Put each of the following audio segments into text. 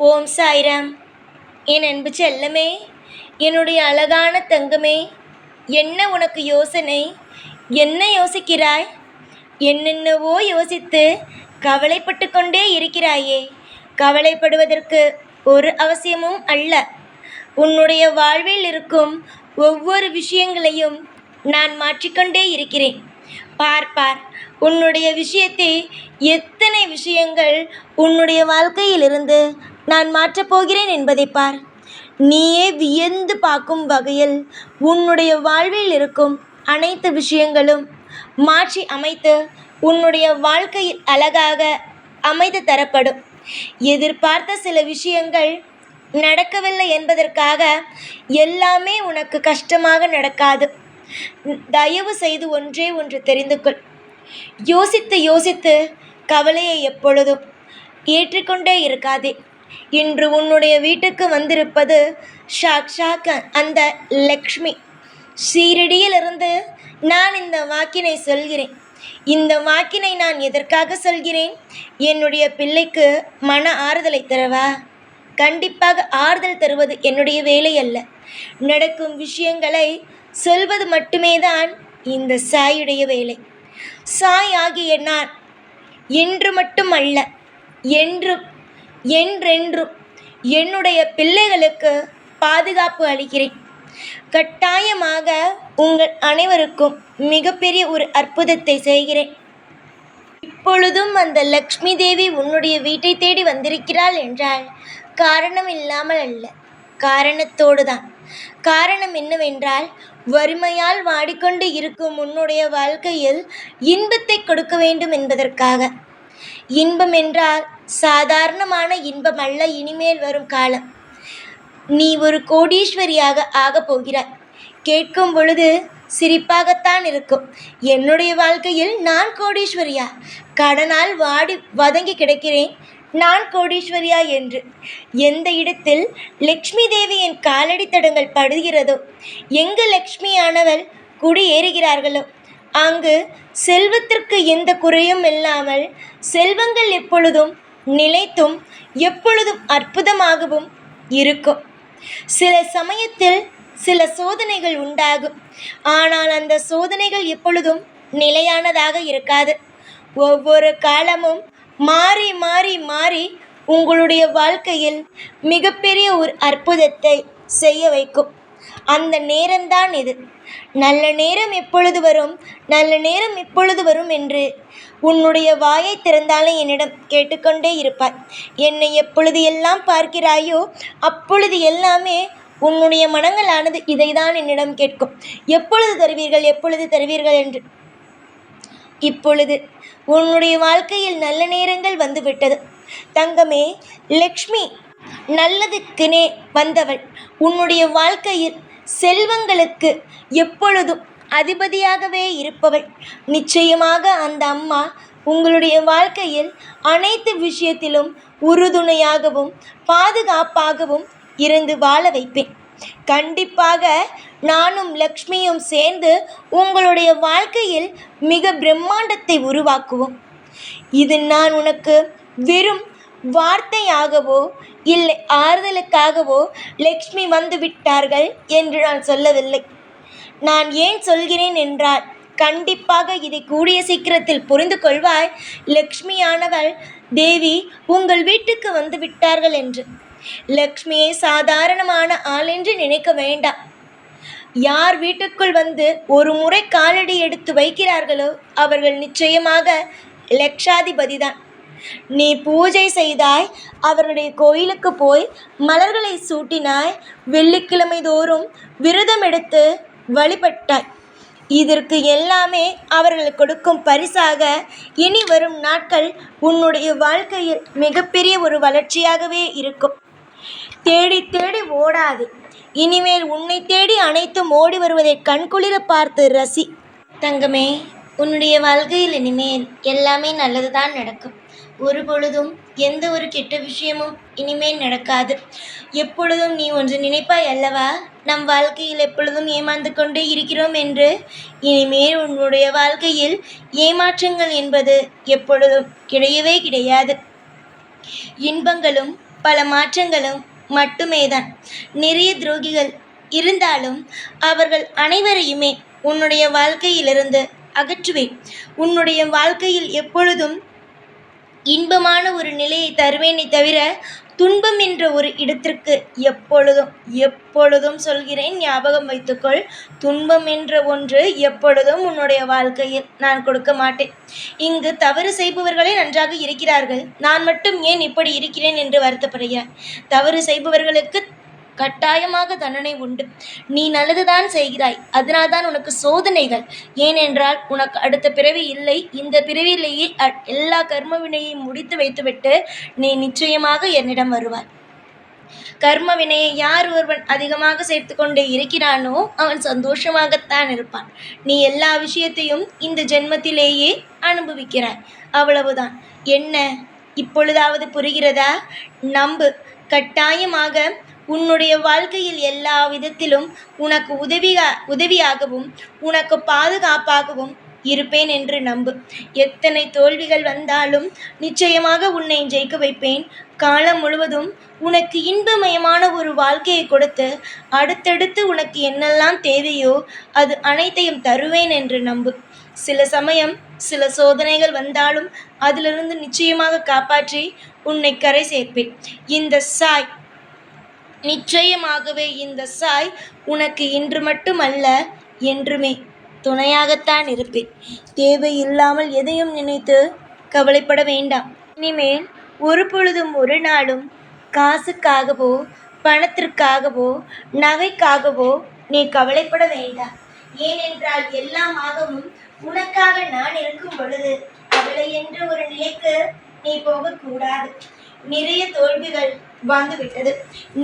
ஓம் சாய்ராம். என் அன்பு செல்லமே, என்னுடைய அழகான தங்கமே, என்ன உனக்கு யோசனை? என்ன யோசிக்கிறாய்? என்னென்னவோ யோசித்து கவலைப்பட்டு கொண்டே இருக்கிறாயே. கவலைப்படுவதற்கு ஒரு அவசியமும் அல்ல. உன்னுடைய வாழ்வில் இருக்கும் ஒவ்வொரு விஷயங்களையும் நான் மாற்றிக்கொண்டே இருக்கிறேன். பார், உன்னுடைய விஷயத்தை எத்தனை விஷயங்கள் உன்னுடைய வாழ்க்கையிலிருந்து நான் மாற்றப் போகிறேன் என்பதை பார். நீயே வியந்து பார்க்கும் வகையில் உன்னுடைய வாழ்வில் இருக்கும் அனைத்து விஷயங்களும் மாற்றி அமைத்து உன்னுடைய வாழ்க்கையில் அழகாக அமைத்து தரப்படும். எதிர்பார்த்த சில விஷயங்கள் நடக்கவில்லை என்பதற்காக எல்லாமே உனக்கு கஷ்டமாக நடக்காது. தயவு செய்து ஒன்றே ஒன்று தெரிந்து கொள். யோசித்து யோசித்து கவலையை எப்பொழுதும் ஏற்றிக்கொண்டே இருக்காதே. இன்று உன்னுடைய வீட்டுக்கு வந்திருப்பது சாக்ஷாத் அந்த லக்ஷ்மி. ஷீரடியிலிருந்து நான் இந்த வாக்கினை சொல்கிறேன். இந்த வாக்கினை நான் எதற்காக சொல்கிறேன்? என்னுடைய பிள்ளைக்கு மன ஆறுதலை தரவா? கண்டிப்பாக ஆறுதல் தருவது என்னுடைய வேலை அல்ல. நடக்கும் விஷயங்களை சொல்வது மட்டுமே தான் இந்த சாயுடைய வேலை. சாய் ஆகிய நான் என்று மட்டும் அல்ல, என்றும் என்றென்றும் என்னுடைய பிள்ளைகளுக்கு பாதுகாப்பு அளிக்கிறேன். கட்டாயமாக உங்கள் அனைவருக்கும் மிகப்பெரிய ஒரு அற்புதத்தை செய்கிறேன். இப்பொழுதும் அந்த லக்ஷ்மி தேவி உன்னுடைய வீட்டை தேடி வந்திருக்கிறாள் என்றால் காரணம் இல்லாமல் அல்ல, காரணத்தோடு தான். காரணம் என்னவென்றால், வறுமையால் வாடிக்கொண்டு இருக்கும் உன்னுடைய வாழ்க்கையில் இன்பத்தை கொடுக்க வேண்டும் என்பதற்காக. இன்பம் என்றால் சாதாரணமான இன்பம் அல்ல. இனிமேல் வரும் காலம் நீ ஒரு கோடீஸ்வரியாக ஆகப் போகிறாய். கேட்கும் பொழுது சிரிப்பாகத்தான் இருக்கும். என்னுடைய வாழ்க்கையில் நான் கோடீஸ்வரியா? கடனால் வாடி வதங்கி கிடக்கிறேன், நான் கோடீஸ்வரியா என்று. எந்த இடத்தில் லக்ஷ்மி தேவியின் காலடி தடங்கள் படுகிறதோ, எங்கு லக்ஷ்மியானவள் குடியேறுகிறார்களோ, அங்கு செல்வத்திற்கு எந்த குறையும் இல்லாமல் செல்வங்கள் எப்பொழுதும் நிலைத்தும் எப்பொழுதும் அற்புதமாகவும் இருக்கும். சில சமயத்தில் சில சோதனைகள் உண்டாகும். ஆனால் அந்த சோதனைகள் எப்பொழுதும் நிலையானதாக இருக்காது. ஒவ்வொரு காலமும் மாறி மாறி மாறி உங்களுடைய வாழ்க்கையில் மிகப்பெரிய ஒரு அற்புதத்தை செய்ய வைக்கும். அந்த நேரம்தான் இது. நல்ல நேரம் எப்பொழுது வரும், நல்ல நேரம் எப்பொழுது வரும் என்று உன்னுடைய வாயை திறந்தாலே என்னிடம் கேட்டுக்கொண்டே இருப்பாய். என்னை எப்பொழுது எல்லாம் பார்க்கிறாயோ அப்பொழுது எல்லாமே உன்னுடைய மனங்களானது இதைதான் என்னிடம் கேட்கும். எப்பொழுது தருவீர்கள், எப்பொழுது தருவீர்கள் என்று. இப்பொழுது உன்னுடைய வாழ்க்கையில் நல்ல நேரங்கள் வந்துவிட்டது தங்கமே. லக்ஷ்மி நல்லதுக்குனே வந்தவள். உன்னுடைய வாழ்க்கையில் செல்வங்களுக்கு எப்பொழுதும் அதிபதியாகவே இருப்பவள். நிச்சயமாக அந்த அம்மா உங்களுடைய வாழ்க்கையில் அனைத்து விஷயத்திலும் உறுதுணையாகவும் பாதுகாப்பாகவும் இருந்து வாழ வைப்பேன். கண்டிப்பாக நானும் லக்ஷ்மியும் சேர்ந்து உங்களுடைய வாழ்க்கையில் மிக பிரம்மாண்டத்தை உருவாக்குவோம். இது நான் உனக்கு வெறும் வார்த்தையாகவோ இல்லை ஆறுதலுக்காகவோ லக்ஷ்மி வந்து விட்டார்கள் என்று நான் சொல்லவில்லை. நான் ஏன் சொல்கிறேன் என்றால், கண்டிப்பாக இதை கூடிய சீக்கிரத்தில் புரிந்து கொள்வாய். லக்ஷ்மியானவள் தேவி உங்கள் வீட்டுக்கு வந்து விட்டார்கள் என்று. லக்ஷ்மியை சாதாரணமான ஆள் என்று நினைக்க வேண்டாம். யார் வீட்டுக்குள் வந்து ஒரு முறை காலடி எடுத்து வைக்கிறார்களோ அவர்கள் நிச்சயமாக லட்சாதிபதிதான். நீ பூஜை செய்தாய், அவர்களுடைய கோயிலுக்கு போய் மலர்களை சூட்டினாய், வெள்ளிக்கிழமை தோறும் விரதம் எடுத்து வழிபட்டாய். இதற்கு எல்லாமே அவர்கள் கொடுக்கும் பரிசாக இனி வரும் நாட்கள் உன்னுடைய வாழ்க்கையில் மிகப்பெரிய ஒரு வளர்ச்சியாகவே இருக்கும். தேடி தேடி ஓடாது. இனிமேல் உன்னை தேடி அனைத்தும் ஓடி வருவதை கண்குளிர பார்த்து ரசி. தங்கமே, உன்னுடைய வாழ்க்கையில் இனிமேல் எல்லாமே நல்லது தான் நடக்கும். ஒரு பொழுதும் எந்த ஒரு கெட்ட விஷயமும் இனிமேல் நடக்காது. எப்பொழுதும் நீ ஒன்று நினைப்பாய் அல்லவா, நம் வாழ்க்கையில் எப்பொழுதும் ஏமாந்து கொண்டே இருக்கிறோம் என்று. இனிமேல் உன்னுடைய வாழ்க்கையில் ஏமாற்றங்கள் என்பது எப்பொழுதும் கிடையவே கிடையாது. இன்பங்களும் பல மாற்றங்களும் மட்டுமே தான். நிறைய துரோகிகள் இருந்தாலும் அவர்கள் அனைவரையுமே உன்னுடைய வாழ்க்கையிலிருந்து அகற்றுவேன். உன்னுடைய வாழ்க்கையில் எப்பொழுதும் இன்பமான ஒரு நிலையை தருவேனே தவிர துன்பம் என்ற ஒரு இடத்திற்கு எப்பொழுதும் எப்பொழுதும் சொல்கிறேன், ஞாபகம் வைத்துக்கொள். துன்பம் என்ற ஒன்று எப்பொழுதும் உன்னுடைய வாழ்க்கையில் நான் கொடுக்க மாட்டேன். இங்கு தவறு செய்பவர்களே நன்றாக இருக்கிறார்கள், நான் மட்டும் ஏன் இப்படி இருக்கிறேன் என்று வருத்தப்படுகிறார். தவறு செய்பவர்களுக்கு கட்டாயமாக தண்டனை உண்டு. நீ நல்லதுதான் செய்கிறாய், அதனால்தான் உனக்கு சோதனைகள். ஏனென்றால் உனக்கு அடுத்த பிறவி இல்லை. இந்த பிறவியிலேயே எல்லா கர்ம வினையையும் முடித்து வைத்துவிட்டு நீ நிச்சயமாக என்னிடம் வருவாய். கர்ம வினையை யார் ஒருவன் அதிகமாக சேர்த்து கொண்டே இருக்கிறானோ அவன் சந்தோஷமாகத்தான் இருப்பான். நீ எல்லா விஷயத்தையும் இந்த ஜென்மத்திலேயே அனுபவிக்கிறாய், அவ்வளவுதான். என்ன இப்பொழுதாவது புரிகிறதா? நம்பு. கட்டாயமாக உன்னுடைய வாழ்க்கையில் எல்லா விதத்திலும் உனக்கு உதவியாகவும் உனக்கு பாதுகாப்பாகவும் இருப்பேன் என்று நம்பு. எத்தனை தோல்விகள் வந்தாலும் நிச்சயமாக உன்னை ஜெயிக்க வைப்பேன். காலம் முழுவதும் உனக்கு இன்பமயமான ஒரு வாழ்க்கையை கொடுத்து அடுத்தடுத்து உனக்கு என்னெல்லாம் தேவையோ அது அனைத்தையும் தருவேன் என்று நம்பு. சில சமயம் சில சோதனைகள் வந்தாலும் அதிலிருந்து நிச்சயமாக காப்பாற்றி உன்னை கரை சேர்ப்பேன். இந்த சாய் நிச்சயமாகவே இந்த சாய் உனக்கு இன்று மட்டுமல்ல என்றுமே துணையாகத்தான் இருப்பேன். தேவையில்லாமல் எதையும் நினைத்து கவலைப்பட வேண்டாம். இனிமேல் ஒரு பொழுதும் ஒரு நாளும் காசுக்காகவோ பணத்திற்காகவோ நகைக்காகவோ நீ கவலைப்பட வேண்டாம். ஏனென்றால் எல்லாமாகவும் உனக்காக நான் இருக்கும் பொழுது கவலை என்ற ஒரு நிலைக்கு நீ போகக்கூடாது. நிறைய தோல்விகள் வந்துவிட்டது,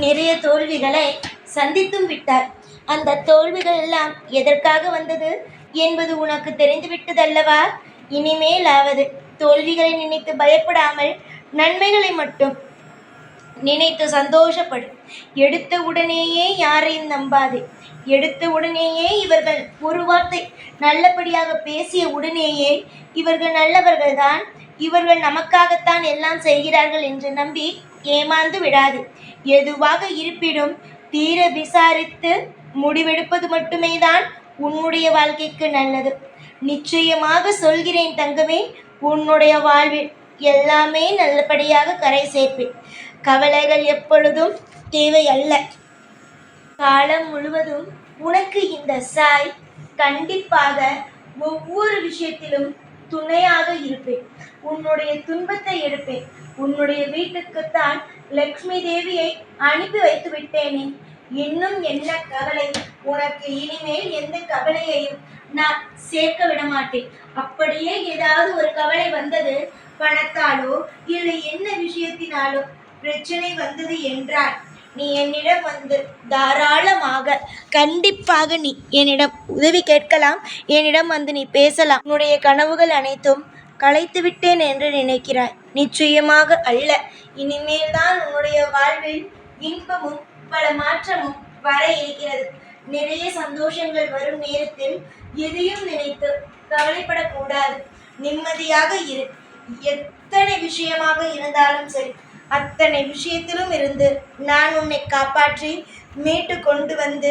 நிறைய தோல்விகளை சந்தித்தும் விட்டார். அந்த தோல்விகள் எல்லாம் எதற்காக வந்தது என்பது உனக்கு தெரிந்துவிட்டதல்லவா? இனிமேலாவது தோல்விகளை நினைத்து பயப்படாமல் நன்மைகளை மட்டும் நினைத்து சந்தோஷப்படும். எடுத்த உடனேயே யாரையும் நம்பாதே. எடுத்த உடனேயே இவர்கள் ஒரு வார்த்தை நல்லபடியாக பேசிய உடனேயே இவர்கள் நல்லவர்கள்தான், இவர்கள் நமக்காகத்தான் எல்லாம் செய்கிறார்கள் என்று நம்பி ஏமாந்து விடாது. எதுவாக இருப்பினும் தீர விசாரித்து முடிவெடுப்பது மட்டுமே தான் உன்னுடைய வாழ்க்கைக்கு நல்லது. நிச்சயமாக சொல்கிறேன் தங்கமே, உன்னுடைய வாழ்வில் எல்லாமே நல்லபடியாக கரை சேர்ப்பேன். கவலைகள் எப்பொழுதும் தேவை அல்ல. காலம் முழுவதும் உனக்கு இந்த சாய் கண்டிப்பாக ஒவ்வொரு விஷயத்திலும் துணையாக இருப்பேன். உன்னுடைய துன்பத்தை எடுப்பேன். உன்னுடைய வீட்டுக்குத்தான் லக்ஷ்மி தேவியை அனுப்பி வைத்து விட்டேனே, இன்னும் என்ன கவலை உனக்கு? இனிமேல் எந்த கவலையையும் நான் சேர்க்க விட மாட்டேன். அப்படியே ஏதாவது ஒரு கவலை வந்தது, பணத்தாலோ இல்லை என்ன விஷயத்தினாலோ பிரச்சனை வந்தது என்றால் நீ என்னிடம் வந்து தாராளமாக கண்டிப்பாக நீ என்னிடம் உதவி கேட்கலாம். என்னிடம் வந்து நீ பேசலாம். உன்னுடைய கனவுகள் அனைத்தும் கலைத்து விட்டேன் என்று நினைக்கிறாய். நிச்சயமாக அல்ல. இனிமேல் தான் உன்னுடைய வாழ்வில் இன்பமும் பல மாற்றமும் வர இருக்கிறது. நிறைய சந்தோஷங்கள் வரும் நேரத்தில் எதையும் நினைத்து கவலைப்படக்கூடாது. நிம்மதியாக இரு. எத்தனை விஷயமாக இருந்தாலும் சரி, அத்தனை விஷயத்திலும் இருந்து நான் உன்னை காப்பாற்றி மீட்டு கொண்டு வந்து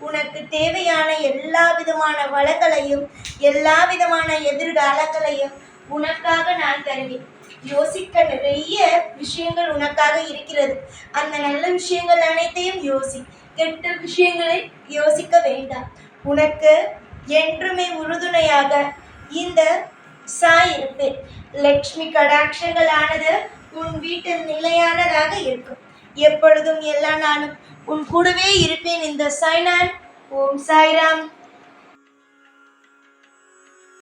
உனக்கு தேவையான எல்லா விதமான வளங்களையும் எல்லா விதமான எதிர்காலங்களையும் உனக்காக நான் தருவேன். யோசிக்க நிறைய விஷயங்கள் உனக்காக இருக்கிறது. அந்த நல்ல விஷயங்கள் அனைத்தையும் யோசி. கெட்ட விஷயங்களை யோசிக்க வேண்டாம். உனக்கு என்றுமே உறுதுணையாக இந்த சாய் இருப்பேன். லக்ஷ்மி கடாட்சங்களானது உன் வீட்டில் நிலையானதாக இருக்கும். எப்பொழுதும் எல்லா நாளும் உன் கூடவே இருப்பேன். இந்த சாய்நாள். ஓம் சாய்ராம்.